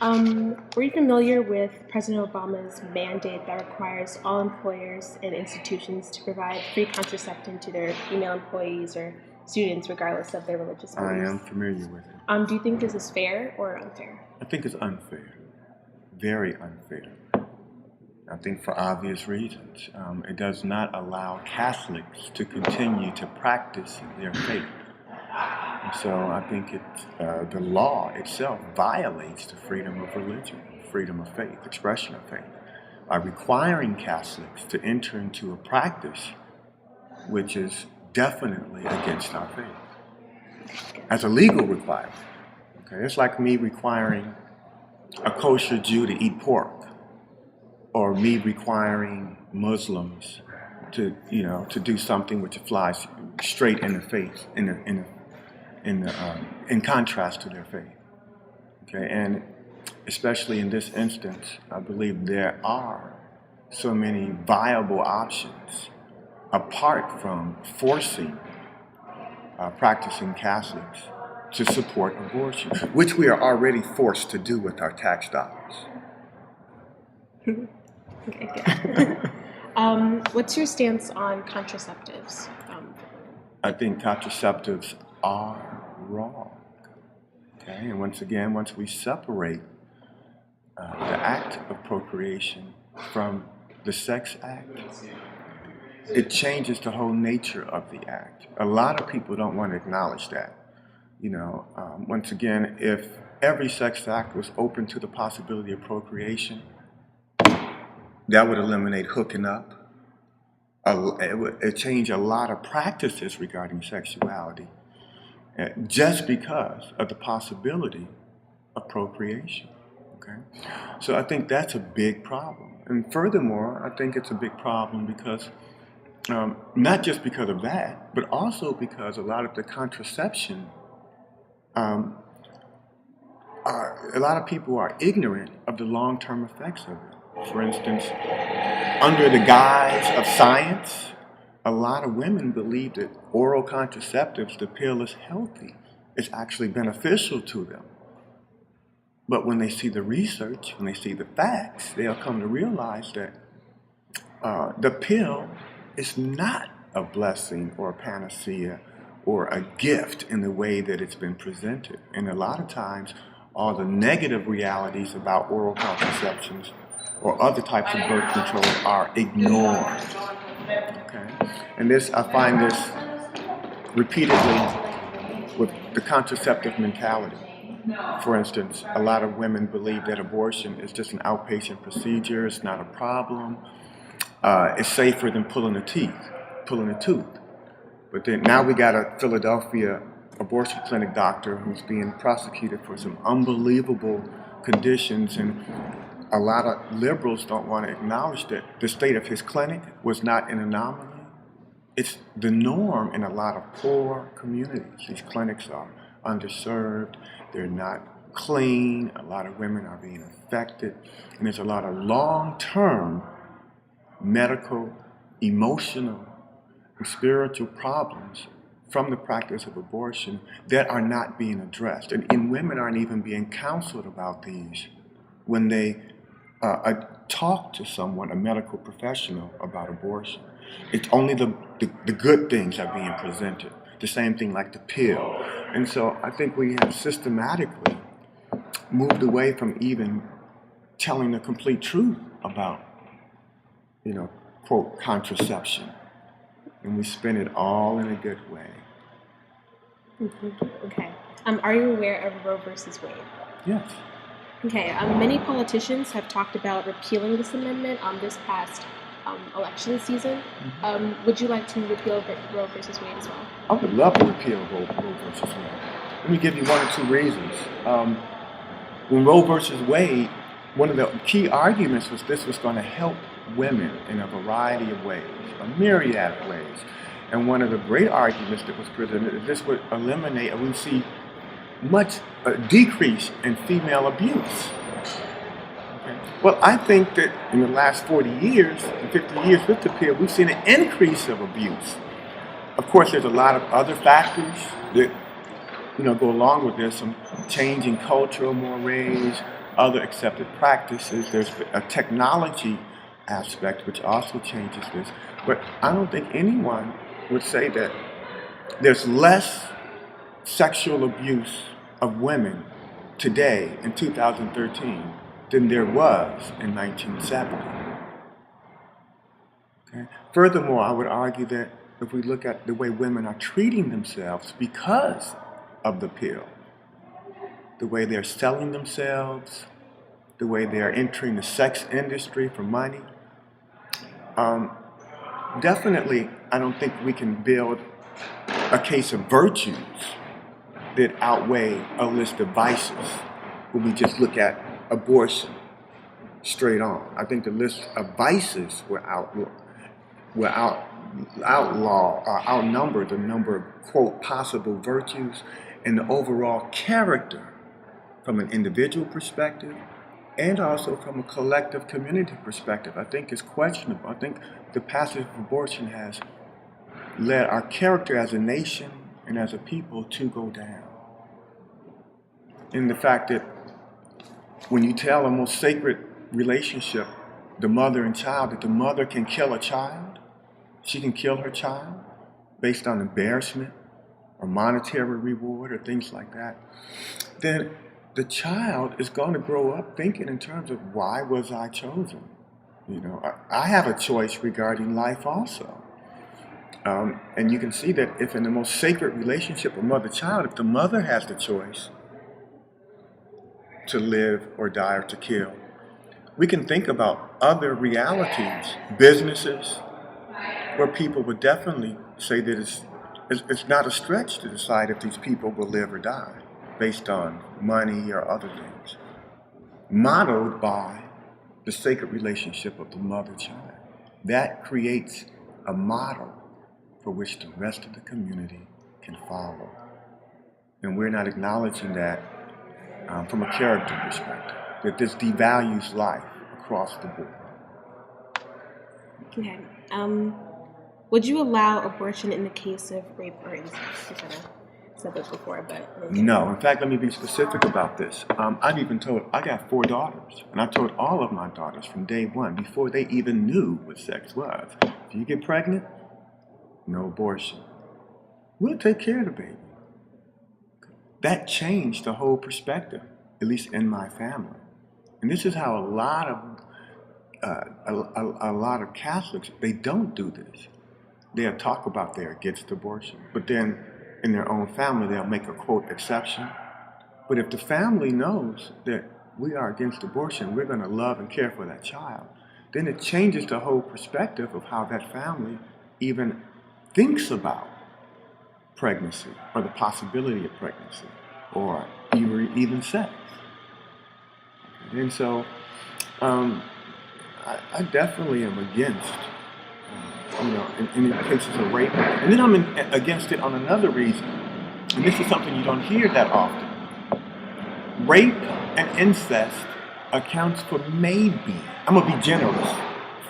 Were you familiar with President Obama's mandate that requires all employers and institutions to provide free contraception to their female employees or students, regardless of their religious I beliefs? am familiar with it. Do you think this is fair or unfair? I think it's unfair, very unfair. I think for obvious reasons. It does not allow Catholics to continue to practice their faith. And so I think the law itself violates the freedom of religion, freedom of faith, expression of faith, by requiring Catholics to enter into a practice which is definitely against our faith, as a legal requirement. Okay, it's like me requiring a kosher Jew to eat pork, or me requiring Muslims to do something which flies straight in the face, in contrast to their faith. Okay, and especially in this instance, I believe there are so many viable options apart from forcing practicing Catholics to support abortion, which we are already forced to do with our tax dollars. Okay, good. What's your stance on contraceptives? I think contraceptives are wrong. Okay, and once we separate the act of procreation from the sex act, it changes the whole nature of the act. A lot of people don't want to acknowledge that. Once again, if every sex act was open to the possibility of procreation, that would eliminate hooking up. It would change a lot of practices regarding sexuality, just because of the possibility of procreation. Okay, so I think that's a big problem. And furthermore, I think it's a big problem because not just because of that, but also because a lot of the contraception, a lot of people are ignorant of the long-term effects of it. For instance, under the guise of science, a lot of women believe that oral contraceptives, the pill, is healthy. It's actually beneficial to them. But when they see the research, when they see the facts, they'll come to realize that the pill is not a blessing or a panacea or a gift in the way that it's been presented. And a lot of times, all the negative realities about oral contraceptions or other types of birth control are ignored. Okay? And I find this repeatedly with the contraceptive mentality. For instance, a lot of women believe that abortion is just an outpatient procedure, it's not a problem, it's safer than pulling a tooth. But then now we got a Philadelphia abortion clinic doctor who's being prosecuted for some unbelievable conditions, and a lot of liberals don't want to acknowledge that the state of his clinic was not an anomaly. It's the norm in a lot of poor communities. These clinics are underserved, they're not clean, a lot of women are being affected, and there's a lot of long-term medical, emotional, and spiritual problems from the practice of abortion that are not being addressed. And women aren't even being counseled about these when they talk to someone, a medical professional, about abortion. It's only the good things are being presented. The same thing like the pill. And so I think we have systematically moved away from even telling the complete truth about, quote, contraception. And we spin it all in a good way. Mm-hmm. Okay. Are you aware of Roe versus Wade? Yes. Okay. Many politicians have talked about repealing this amendment on this past election season. Mm-hmm. Would you like to repeal Roe versus Wade as well? I would love to repeal Roe versus Wade. Let me give you one or two reasons. When Roe versus Wade, one of the key arguments was this was going to help women in a variety of ways, a myriad of ways. And one of the great arguments that was presented is this would eliminate, or we see a decrease in female abuse. Okay. Well, I think that in the last 40 years, and 50 years with the pill, we've seen an increase of abuse. Of course, there's a lot of other factors that go along with this, some change in cultural mores, other accepted practices. There's a technology aspect which also changes this. But I don't think anyone would say that there's less sexual abuse of women today in 2013 than there was in 1970. Okay? Furthermore, I would argue that if we look at the way women are treating themselves because of the pill, the way they're selling themselves, the way they're entering the sex industry for money, definitely I don't think we can build a case of virtues that outweigh a list of vices when we just look at abortion straight on. I think the list of vices outnumber the number of, quote, possible virtues, and the overall character from an individual perspective and also from a collective community perspective, I think is questionable. I think the passage of abortion has led our character as a nation and as a people to go down. And the fact that when you tell a most sacred relationship, the mother and child, that the mother can kill a child, she can kill her child based on embarrassment or monetary reward or things like that, then the child is going to grow up thinking in terms of, why was I chosen? You know, I have a choice regarding life also. And you can see that if in the most sacred relationship of mother-child, if the mother has the choice to live or die or to kill, we can think about other realities, businesses, where people would definitely say that it's not a stretch to decide if these people will live or die based on money or other things, modeled by the sacred relationship of the mother-child. That creates a model for which the rest of the community can follow. And we're not acknowledging that from a character perspective, that this devalues life across the board. Okay. Would you allow abortion in the case of rape or incest? You kind of said this before, but... No. In fact, let me be specific about this. I got 4 daughters, and I told all of my daughters from day one, before they even knew what sex was, if you get pregnant, no abortion. We'll take care of the baby. That changed the whole perspective, at least in my family. And this is how a lot of Catholics, they don't do this. They'll talk about they're against abortion, but then in their own family, they'll make a, quote, exception. But if the family knows that we are against abortion, we're going to love and care for that child, then it changes the whole perspective of how that family even thinks about pregnancy or the possibility of pregnancy or even sex. And so I definitely am against, in cases of rape. And then I'm against it on another reason. And this is something you don't hear that often. Rape and incest accounts for maybe, I'm going to be generous,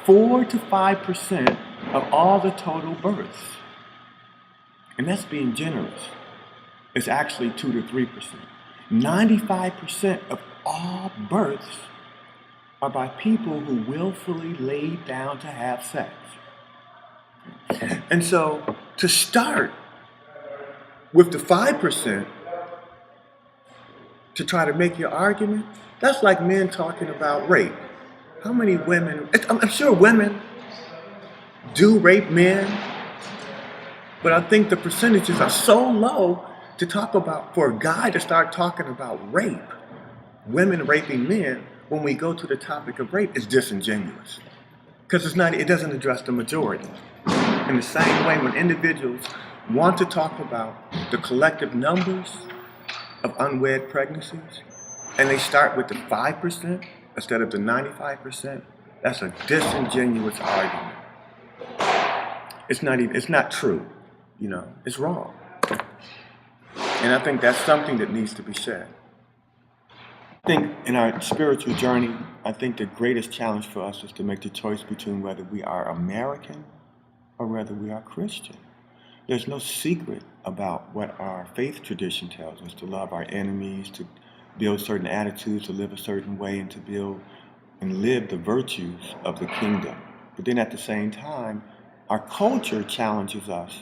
4 to 5% of all the total births. And that's being generous. It's actually 2 to 3%. 95% of all births are by people who willfully laid down to have sex. And so to start with the 5%, to try to make your argument, that's like men talking about rape. How many women, I'm sure women do rape men, but I think the percentages are so low to talk about, for a guy to start talking about rape, women raping men, when we go to the topic of rape, is disingenuous. Because it doesn't address the majority. In the same way, when individuals want to talk about the collective numbers of unwed pregnancies, and they start with the 5% instead of the 95%, that's a disingenuous argument. It's not true, it's wrong. And I think that's something that needs to be said. I think in our spiritual journey, I think the greatest challenge for us is to make the choice between whether we are American or whether we are Christian. There's no secret about what our faith tradition tells us, to love our enemies, to build certain attitudes, to live a certain way, and to build and live the virtues of the kingdom. But then at the same time, our culture challenges us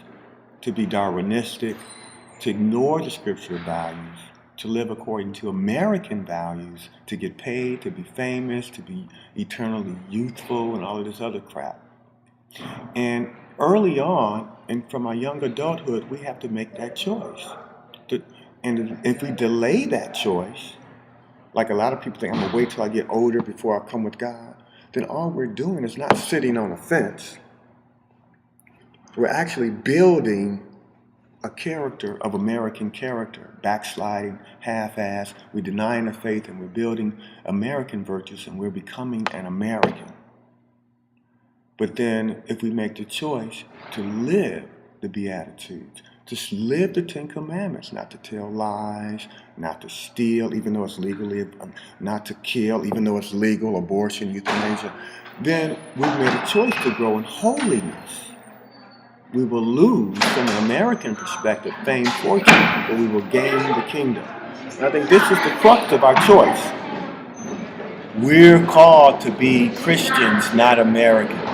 to be Darwinistic, to ignore the scriptural values, to live according to American values, to get paid, to be famous, to be eternally youthful, and all of this other crap. And early on, and from our young adulthood, we have to make that choice. And if we delay that choice, like a lot of people think, I'm going to wait till I get older before I come with God, then all we're doing is not sitting on a fence. We're actually building a character of American character, backsliding, half-assed. We're denying the faith and we're building American virtues and we're becoming an American. But then if we make the choice to live the Beatitudes, to live the Ten Commandments, not to tell lies, not to steal, even though it's legally, not to kill, even though it's legal, abortion, euthanasia, then we've made a choice to grow in holiness. We will lose, from an American perspective, fame, fortune, but we will gain the kingdom. And I think this is the crux of our choice. We're called to be Christians, not Americans.